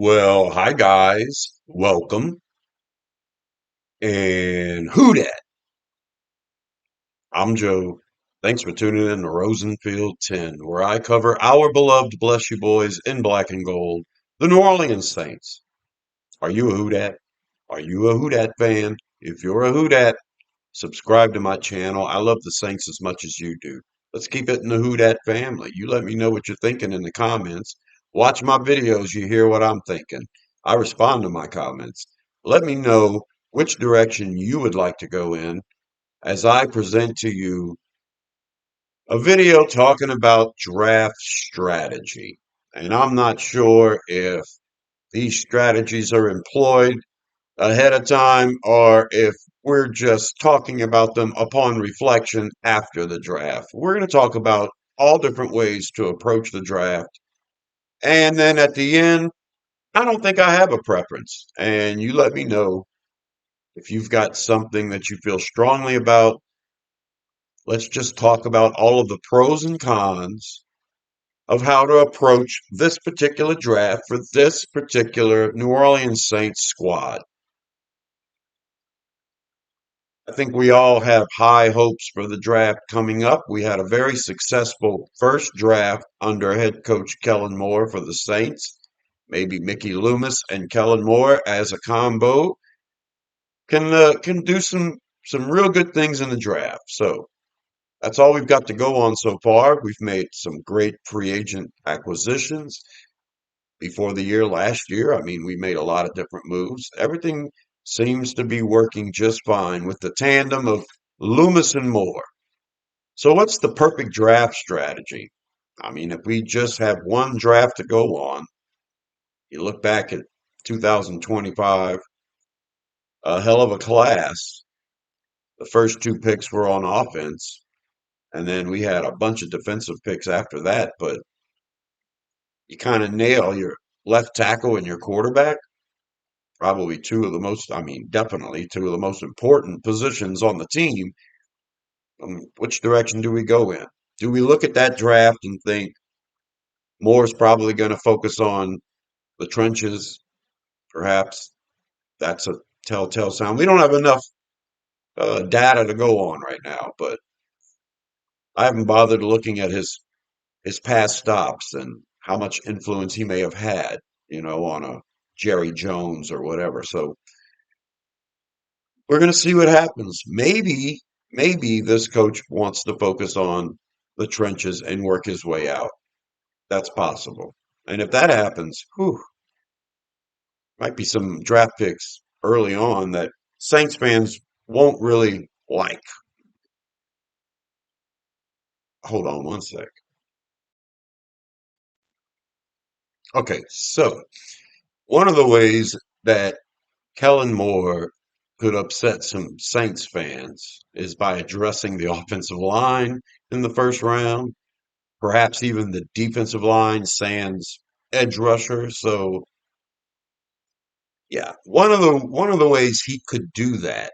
Well, hi guys, welcome, and who dat? I'm Joe. Thanks for tuning in to Rosenfield 10, where I cover our beloved Bless You Boys in black and gold, the New Orleans Saints. Are you a who dat? Are you a who dat fan? If you're a who dat, subscribe to my channel. I love the Saints as much as you do. Let's keep it in the who dat family. You let me know what you're thinking in the comments. Watch my videos, you hear what I'm thinking. I respond to my comments. Let me know which direction you would like to go in as I present to you a video talking about draft strategy. And I'm not sure if these strategies are employed ahead of time or if we're just talking about them upon reflection after the draft. We're going to talk about all different ways to approach the draft. And then at the end, I don't think I have a preference. And you let me know if you've got something that you feel strongly about. Let's just talk about all of the pros and cons of how to approach this particular draft for this particular New Orleans Saints squad. I think we all have high hopes for the draft coming up. We had a very successful first draft under head coach Kellen Moore for the Saints. Maybe Mickey Loomis and Kellen Moore as a combo can do some real good things in the draft. So that's all we've got to go on so far. We've made some great free agent acquisitions before the year last year. I mean, we made a lot of different moves. Everything seems to be working just fine with the tandem of Loomis and Moore. So, what's the perfect draft strategy? I mean, if we just have one draft to go on, you look back at 2025, a hell of a class. The first two picks were on offense, and then we had a bunch of defensive picks after that. But you kind of nail your left tackle and your quarterback. Probably two of the most, I mean, definitely two of the most important positions on the team. Which direction do we go in? Do we look at that draft and think Moore's probably going to focus on the trenches? Perhaps that's a telltale sign. We don't have enough data to go on right now, but I haven't bothered looking at his past stops and how much influence he may have had, on a Jerry Jones or whatever. So we're going to see what happens. Maybe this coach wants to focus on the trenches and work his way out. That's possible. And if that happens, whew, might be some draft picks early on that Saints fans won't really like. Hold on one sec. Okay, so one of the ways that Kellen Moore could upset some Saints fans is by addressing the offensive line in the first round, perhaps even the defensive line, sans edge rusher. So yeah, one of the ways he could do that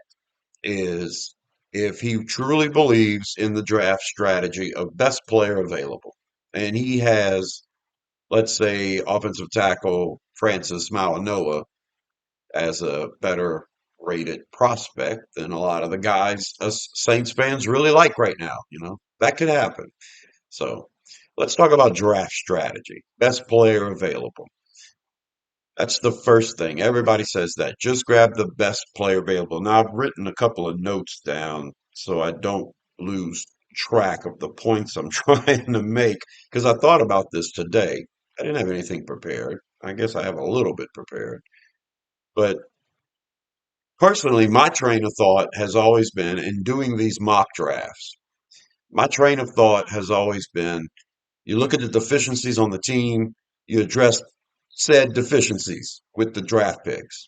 is if he truly believes in the draft strategy of best player available. And he has, let's say, offensive tackle Francis Malinoa as a better rated prospect than a lot of the guys us Saints fans really like right now. That could happen. So let's talk about draft strategy. Best player available. That's the first thing. Everybody says that. Just grab the best player available. Now, I've written a couple of notes down so I don't lose track of the points I'm trying to make because I thought about this today. I didn't have anything prepared. I guess I have a little bit prepared. But personally, my train of thought has always been in doing these mock drafts. My train of thought has always been you look at the deficiencies on the team, you address said deficiencies with the draft picks.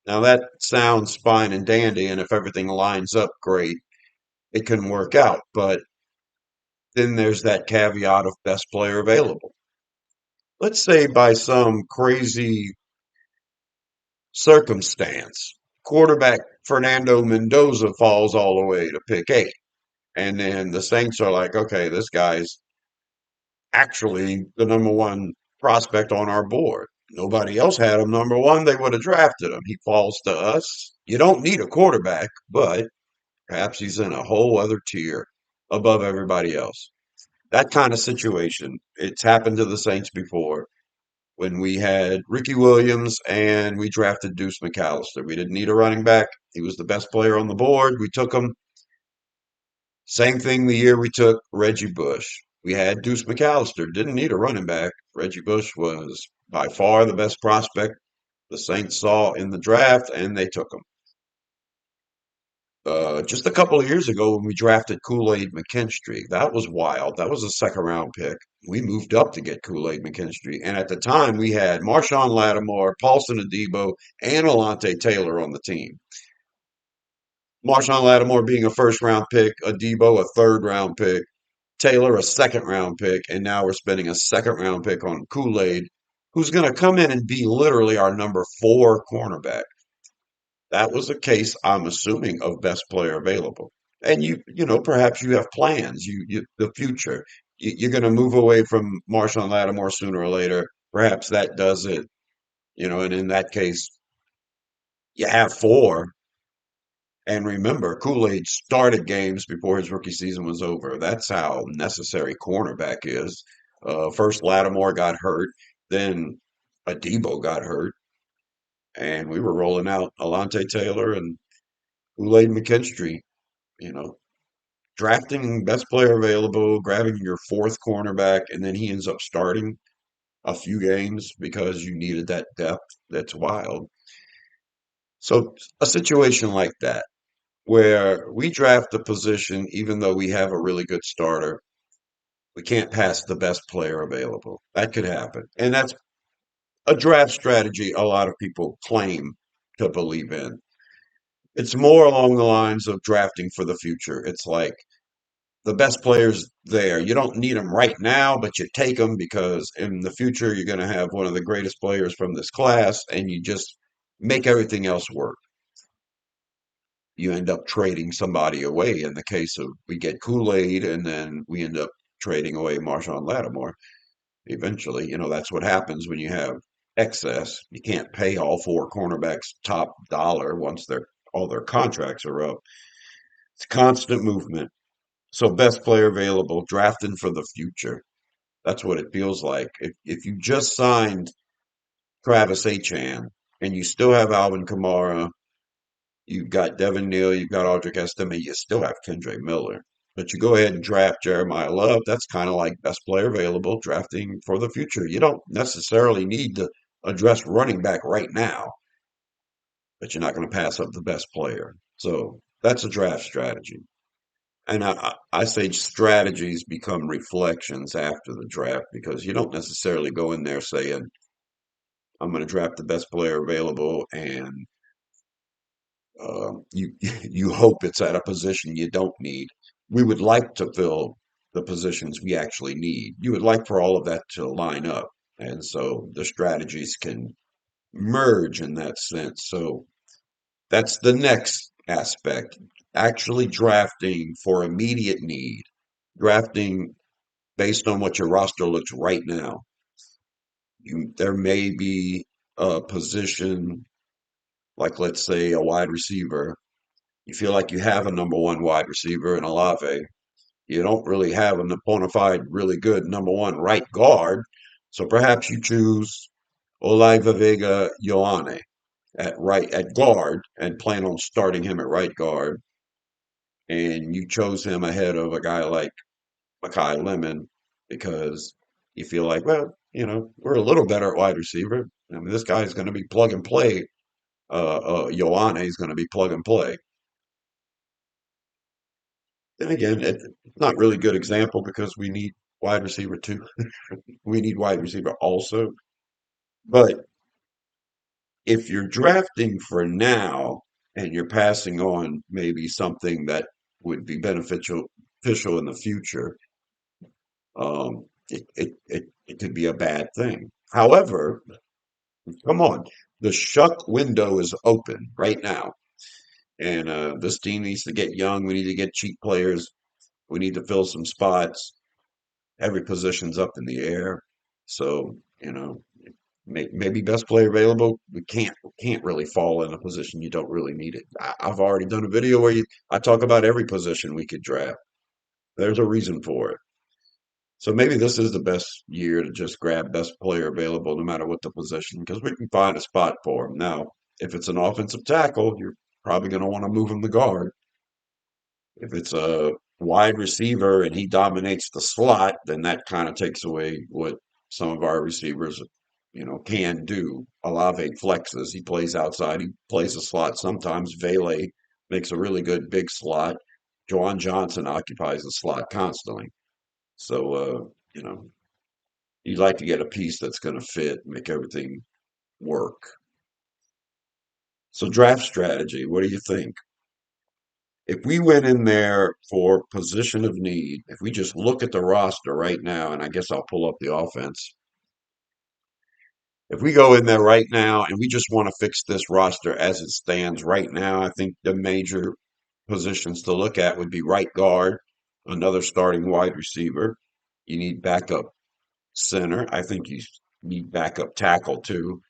Now that sounds fine and dandy, and if everything lines up great, it can work out. But then there's that caveat of best player available. Let's say by some crazy circumstance, quarterback Fernando Mendoza falls all the way to pick 8. And then the Saints are like, okay, this guy's actually the number one prospect on our board. Nobody else had him number one, they would have drafted him. He falls to us. You don't need a quarterback, but perhaps he's in a whole other tier above everybody else. That kind of situation. It's happened to the Saints before when we had Ricky Williams and we drafted Deuce McAllister. We didn't need a running back. He was the best player on the board. We took him. Same thing the year we took Reggie Bush. We had Deuce McAllister. Didn't need a running back. Reggie Bush was by far the best prospect the Saints saw in the draft, and they took him. Just a couple of years ago when we drafted Kool-Aid McKinstry, that was wild. That was a second round pick. We moved up to get Kool-Aid McKinstry. And at the time, we had Marshawn Lattimore, Paulson Adebo, and Alante Taylor on the team. Marshawn Lattimore being a first round pick, Adebo a third round pick, Taylor a second round pick, and now we're spending a second round pick on Kool-Aid, who's going to come in and be literally our number four cornerback. That was a case, I'm assuming, of best player available. And perhaps you have plans, the future. You're going to move away from Marshawn Lattimore sooner or later. Perhaps that does it, and in that case, you have four. And remember, Kool-Aid started games before his rookie season was over. That's how necessary cornerback is. First, Lattimore got hurt, then Adebo got hurt, and we were rolling out Alante Taylor and Kool-Aid McKinstry. You know, drafting best player available, grabbing your fourth cornerback, and then he ends up starting a few games because you needed that depth. That's wild. So a situation like that, where we draft a position, even though we have a really good starter, we can't pass the best player available. That could happen. And that's a draft strategy a lot of people claim to believe in. It's more along the lines of drafting for the future. It's like the best players there. You don't need them right now, but you take them because in the future you're going to have one of the greatest players from this class, and you just make everything else work. You end up trading somebody away. In the case of we get Kool-Aid, and then we end up trading away Marshawn Lattimore. Eventually, that's what happens when you have excess. You can't pay all four cornerbacks top dollar once all their contracts are up. It's constant movement. So best player available, drafting for the future. That's what it feels like. If you just signed Travis Achan and you still have Alvin Kamara, you've got Devin Neal, you've got Audric Estime, you still have Kendre Miller. But you go ahead and draft Jeremiah Love, that's kind of like best player available, drafting for the future. You don't necessarily need to address running back right now, but you're not going to pass up the best player. So that's a draft strategy. And I say strategies become reflections after the draft because you don't necessarily go in there saying, I'm going to draft the best player available, and you you hope it's at a position you don't need. We would like to fill the positions we actually need. You would like for all of that to line up. And so the strategies can merge in that sense. So that's the next aspect. Actually drafting for immediate need, drafting based on what your roster looks right now. There may be a position, like let's say a wide receiver. You feel like you have a number one wide receiver in Olave. You don't really have a bona fide, really good number one right guard. So perhaps you choose Olave Vega Ioane at guard and plan on starting him at right guard. And you chose him ahead of a guy like Makai Lemon because you feel like, well, we're a little better at wide receiver. I mean, this guy's going to be plug and play. Ioane is going to be plug and play. Then again, it's not really a good example because we need wide receiver too. We need wide receiver also. But if you're drafting for now and you're passing on maybe something that would be beneficial in the future, it could be a bad thing. However, come on, the shuck window is open right now, and this team needs to get young. We need to get cheap players. We need to fill some spots. Every position's up in the air. So, maybe best player available. We can't really fall in a position you don't really need it. I've already done a video where I talk about every position we could draft. There's a reason for it. So maybe this is the best year to just grab best player available, no matter what the position, because we can find a spot for him. Now, if it's an offensive tackle, you're probably going to want to move him to guard. If it's a wide receiver and he dominates the slot, then that kind of takes away what some of our receivers, can do. Olave flexes. He plays outside. He plays a slot sometimes. Vele makes a really good big slot. Juwan Johnson occupies the slot constantly. So, you'd like to get a piece that's going to fit, make everything work. So, draft strategy, what do you think? If we went in there for position of need, if we just look at the roster right now, and I guess I'll pull up the offense. If we go in there right now and we just want to fix this roster as it stands right now, I think the major positions to look at would be right guard, another starting wide receiver. You need backup center. I think you need backup tackle too.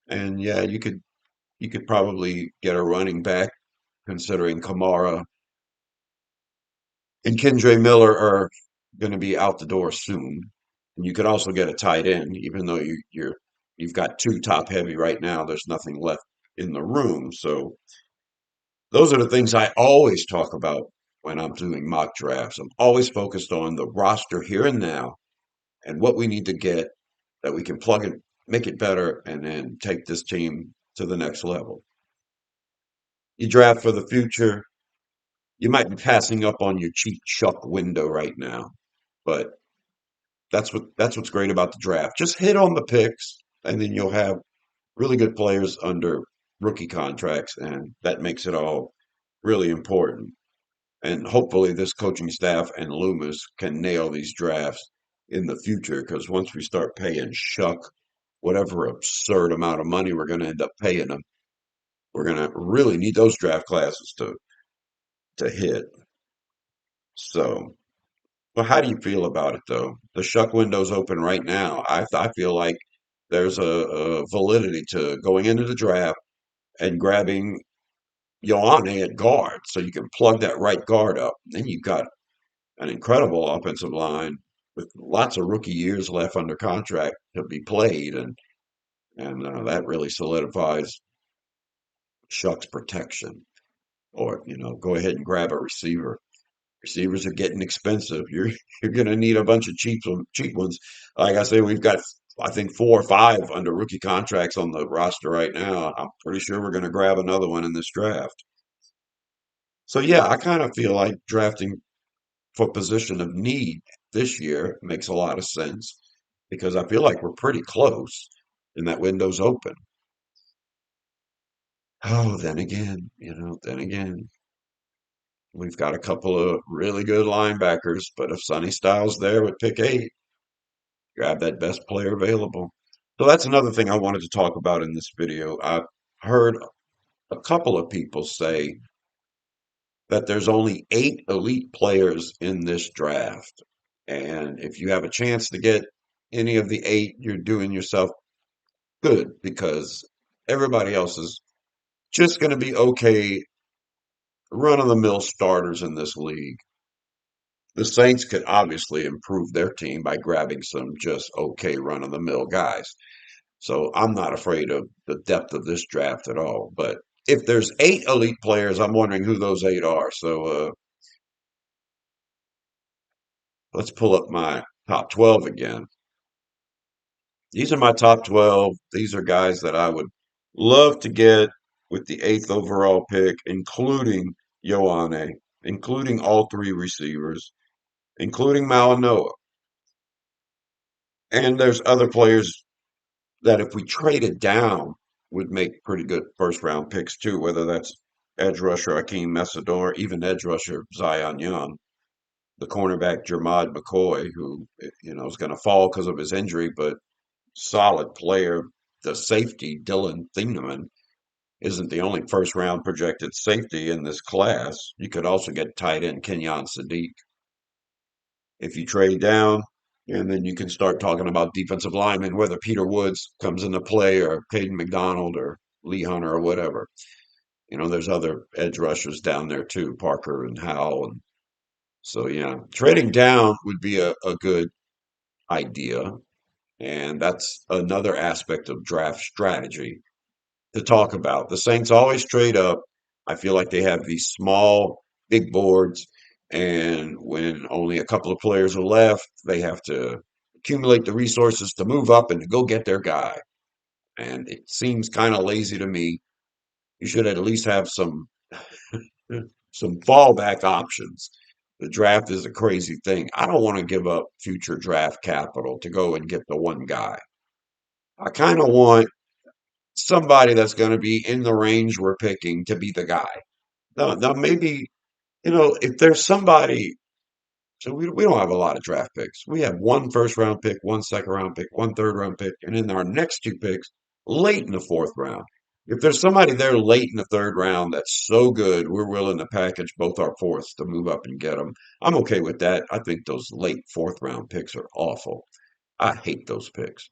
And yeah, you could probably get a running back considering Kamara and Kendre Miller are going to be out the door soon. And you could also get a tight end, even though you've got two top heavy right now. There's nothing left in the room. So those are the things I always talk about when I'm doing mock drafts. I'm always focused on the roster here and now and what we need to get that we can plug it, make it better, and then take this team to the next level. You draft for the future. You might be passing up on your cheap chuck window right now, but that's what's great about the draft. Just hit on the picks, and then you'll have really good players under rookie contracts, and that makes it all really important. And hopefully, this coaching staff and Loomis can nail these drafts in the future. Because once we start paying Shuck whatever absurd amount of money we're going to end up paying them, we're going to really need those draft classes to hit. So. Well, how do you feel about it though? The shuck window's open right now. I feel like there's a validity to going into the draft and grabbing Ioane at guard, so you can plug that right guard up. Then you've got an incredible offensive line with lots of rookie years left under contract to be played, and that really solidifies Shuck's protection. Or go ahead and grab a receiver. Receivers are getting expensive. You're going to need a bunch of cheap ones. Like I say, we've got I think 4 or 5 under rookie contracts on the roster right now. I'm pretty sure we're going to grab another one in this draft. So yeah, I kind of feel like drafting for position of need this year makes a lot of sense because I feel like we're pretty close and that window's open. Oh, then again, we've got a couple of really good linebackers, but if Sonny Styles there with pick 8, grab that best player available. So that's another thing I wanted to talk about in this video. I've heard a couple of people say that there's only 8 elite players in this draft. And if you have a chance to get any of the 8, you're doing yourself good because everybody else is just going to be okay run of the mill starters in this league. The Saints could obviously improve their team by grabbing some just okay run of the mill guys. So I'm not afraid of the depth of this draft at all. But if there's 8 elite players, I'm wondering who those 8 are. So let's pull up my top 12 again. These are my top 12. These are guys that I would love to get with the 8th overall pick, including Ioane, including all 3 receivers, including Malanoa. And there's other players that if we traded down would make pretty good first round picks too, whether that's edge rusher Akeem Messidor, even edge rusher Zion Young, the cornerback Jermad McCoy, who is going to fall because of his injury, but solid player. The safety Dylan Thieneman isn't the only first round projected safety in this class. You could also get tight end Kenyon Sadiq. If you trade down, And then you can start talking about defensive linemen, whether Peter Woods comes into play or Caden McDonald or Lee Hunter or whatever. There's other edge rushers down there too, Parker and Howell. And so, yeah, trading down would be a good idea. And that's another aspect of draft strategy to talk about. The Saints always trade up. I feel like they have these small, big boards, and when only a couple of players are left, they have to accumulate the resources to move up and to go get their guy. And it seems kind of lazy to me. You should at least have some fallback options. The draft is a crazy thing. I don't want to give up future draft capital to go and get the one guy. I kind of want somebody that's going to be in the range we're picking to be the guy. Now maybe, if there's somebody, so we don't have a lot of draft picks. We have one first round pick, one second round pick, one third round pick, and then our next two picks late in the fourth round. If there's somebody there late in the third round that's so good, we're willing to package both our fourths to move up and get them. I'm okay with that. I think those late fourth round picks are awful. I hate those picks.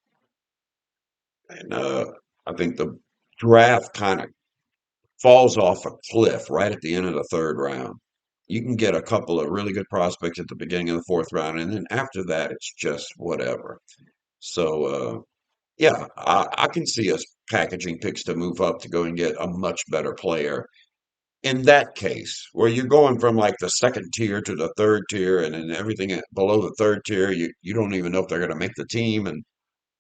And I think the draft kind of falls off a cliff right at the end of the third round. You can get a couple of really good prospects at the beginning of the fourth round, and then after that, it's just whatever. So, yeah, I can see us packaging picks to move up to go and get a much better player. In that case, where you're going from like the second tier to the third tier, and then everything below the third tier, you don't even know if they're going to make the team, and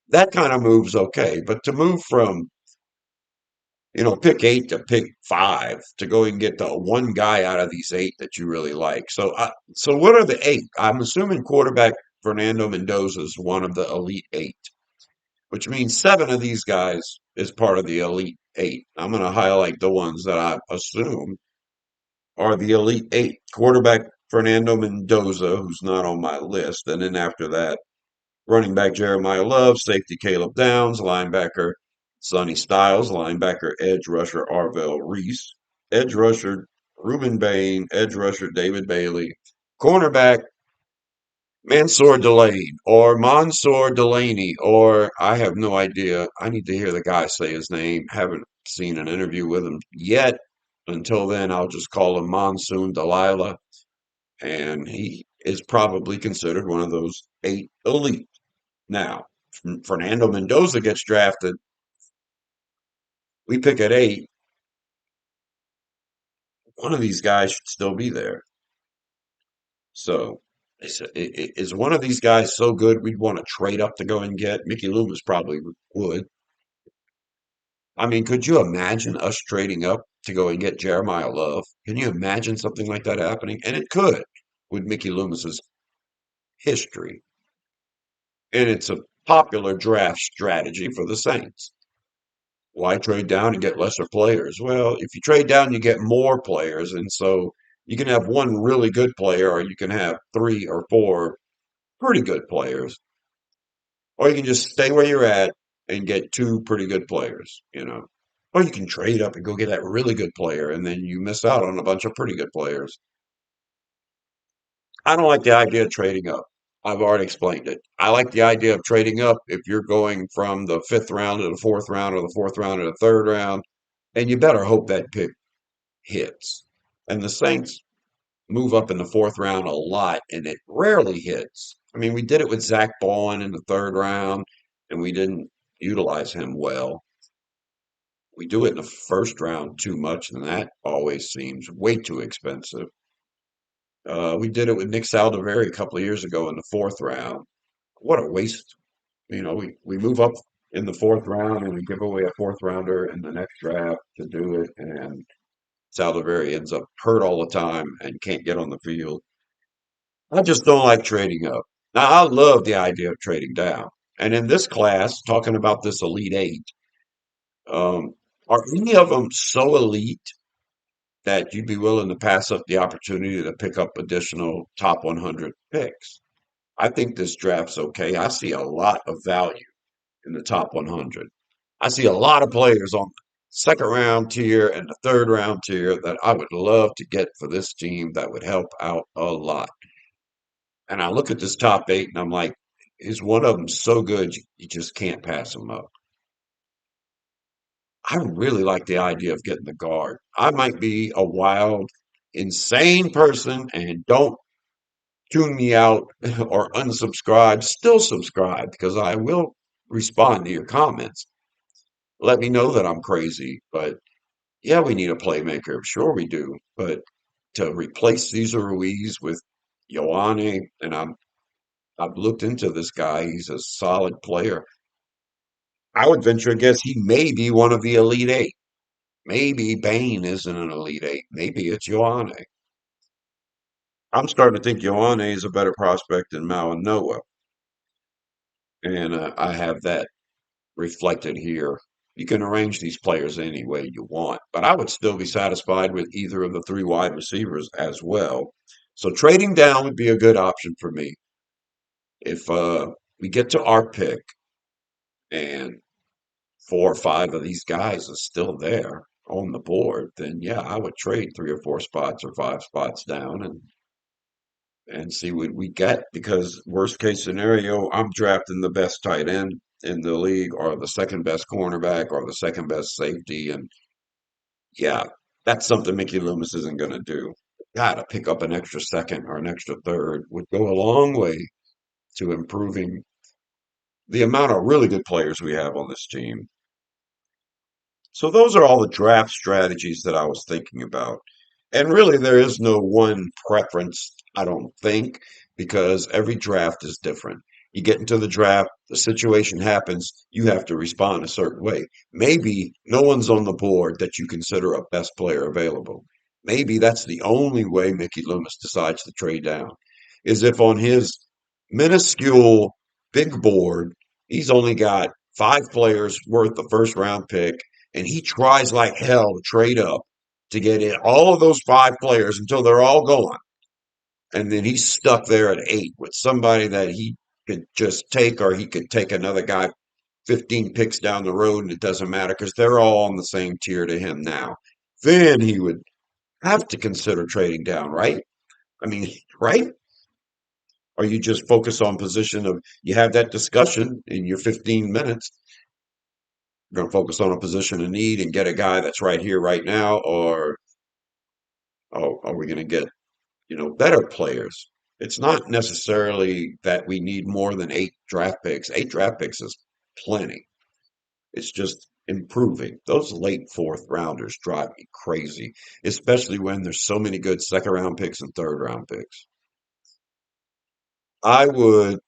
that kind of moves okay. But to move from pick eight to pick five to go and get the one guy out of these eight that you really like. So what are the eight? I'm assuming quarterback Fernando Mendoza is one of the elite eight, which means seven of these guys is part of the elite eight. I'm going to highlight the ones that I assume are the elite eight. Quarterback Fernando Mendoza, who's not on my list, and then after that, running back Jeremiah Love, safety Caleb Downs, linebacker Sonny Styles, linebacker edge rusher Arvell Reese, edge rusher Ruben Bain, edge rusher David Bailey, cornerback Mansour Delaney, or I have no idea. I need to hear the guy say his name. Haven't seen an interview with him yet. Until then, I'll just call him Monsoon Delilah, and he is probably considered one of those eight elite. Now, Fernando Mendoza gets drafted. We pick at eight. One of these guys should still be there. So, is one of these guys so good we'd want to trade up to go and get? Mickey Loomis probably would. I mean, could you imagine us trading up to go and get Jeremiah Love? Can you imagine something like that happening? And it could with Mickey Loomis's history. And it's a popular draft strategy for the Saints. Why trade down and get lesser players? Well, if you trade down, you get more players. And so you can have one really good player, or you can have three or four pretty good players, or you can just stay where you're at and get two pretty good players. Or you can trade up and go get that really good player, and then you miss out on a bunch of pretty good players. I don't like the idea of trading up. I've already explained it. I like the idea of trading up if you're going from the fifth round to the fourth round or the fourth round to the third round, and you better hope that pick hits. And the Saints move up in the fourth round a lot, and it rarely hits. I mean, we did it with Zach Bowen in the third round, and we didn't utilize him well. We do it in the first round too much, and that always seems way too expensive. We did it with Nick Saldiveri a couple of years ago in the fourth round. What a waste. We move up in the fourth round and we give away a fourth rounder in the next draft to do it, and Saldiveri ends up hurt all the time and can't get on the field. I just don't like trading up. Now, I love the idea of trading down. And in this class, talking about this Elite Eight, um, are any of them so elite that you'd be willing to pass up the opportunity to pick up additional top 100 picks? I think this draft's okay. I see a lot of value in the top 100. I see a lot of players on the second round tier and the third round tier that I would love to get for this team that would help out a lot. And I look at this top eight and I'm like, is one of them so good you just can't pass them up. I really like the idea of getting the guard. I might be a wild, insane person and don't tune me out or unsubscribe, still subscribe because I will respond to your comments. Let me know that I'm crazy, but yeah, we need a playmaker. Sure we do. But to replace Cesar Ruiz with Ioane, and I've looked into this guy. He's a solid player. I would venture a guess he may be one of the Elite Eight. Maybe Bain isn't an Elite Eight. Maybe it's Ioane. I'm starting to think Ioane is a better prospect than Malinoa, and I have that reflected here. You can arrange these players any way you want, but I would still be satisfied with either of the three wide receivers as well. So trading down would be a good option for me. If we get to our pick and four or five of these guys are still there on the board, then yeah, I would trade three or four spots or five spots down and see what we get. Because worst case scenario, I'm drafting the best tight end in the league, or the second best cornerback, or the second best safety, and yeah, that's something Mickey Loomis isn't going to do. God, to pick up an extra second or an extra third would go a long way to improving the amount of really good players we have on this team. So those are all the draft strategies that I was thinking about. And really, there is no one preference, I don't think, because every draft is different. You get into the draft, the situation happens, you have to respond a certain way. Maybe no one's on the board that you consider a best player available. Maybe that's the only way Mickey Loomis decides to trade down, is if on his minuscule big board, he's only got five players worth the first round pick and he tries like hell to trade up to get in all of those five players until they're all gone. And then he's stuck there at eight with somebody that he could just take, or he could take another guy 15 picks down the road, and it doesn't matter because they're all on the same tier to him now. Then he would have to consider trading down, right? I mean, right? Or you just focus on position of you have that discussion in your 15 minutes. You're going to focus on a position of need and get a guy that's right here, right now, or oh, are we going to get, better players? It's not necessarily that we need more than eight draft picks. Eight draft picks is plenty. It's just improving. Those late fourth rounders drive me crazy, especially when there's so many good second round picks and third round picks. I would,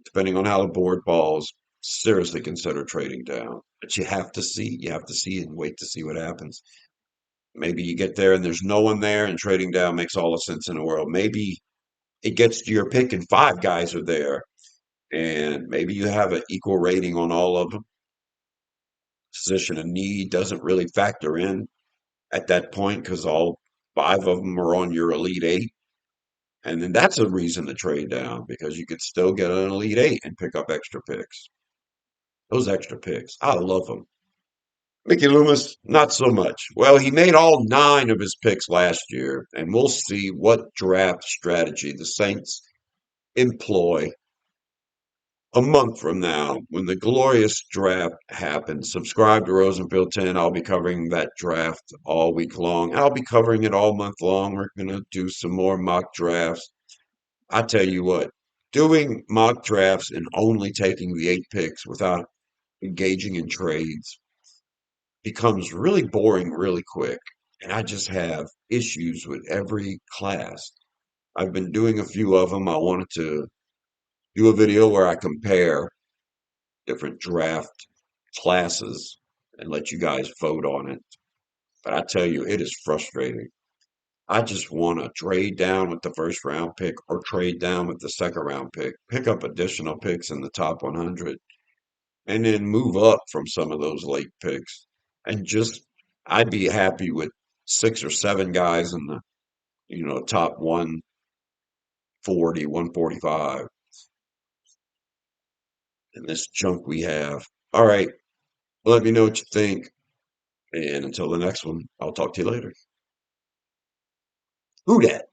depending on how the board falls, seriously consider trading down. But you have to see. You have to see and wait to see what happens. Maybe you get there and there's no one there, and trading down makes all the sense in the world. Maybe it gets to your pick and five guys are there, and maybe you have an equal rating on all of them. Position of need doesn't really factor in at that point because all five of them are on your Elite Eight. And then that's a reason to trade down because you could still get an Elite Eight and pick up extra picks. Those extra picks, I love them. Mickey Loomis, not so much. Well, he made all nine of his picks last year, and we'll see what draft strategy the Saints employ a month from now when the glorious draft happens. Subscribe to Rosenfield 10. I'll be covering that draft all week long. I'll be covering it all month long. We're going to do some more mock drafts. I tell you what, doing mock drafts and only taking the eight picks without engaging in trades becomes really boring really quick. And I just have issues with every class. I've been doing a few of them. I wanted to do a video where I compare different draft classes and let you guys vote on it. But I tell you, it is frustrating. I just want to trade down with the first round pick or trade down with the second round pick, pick up additional picks in the top 100, and then move up from some of those late picks. And just, I'd be happy with six or seven guys in the, top 140, 145, and this junk we have. All right, let me know what you think. And until the next one, I'll talk to you later. Who dat?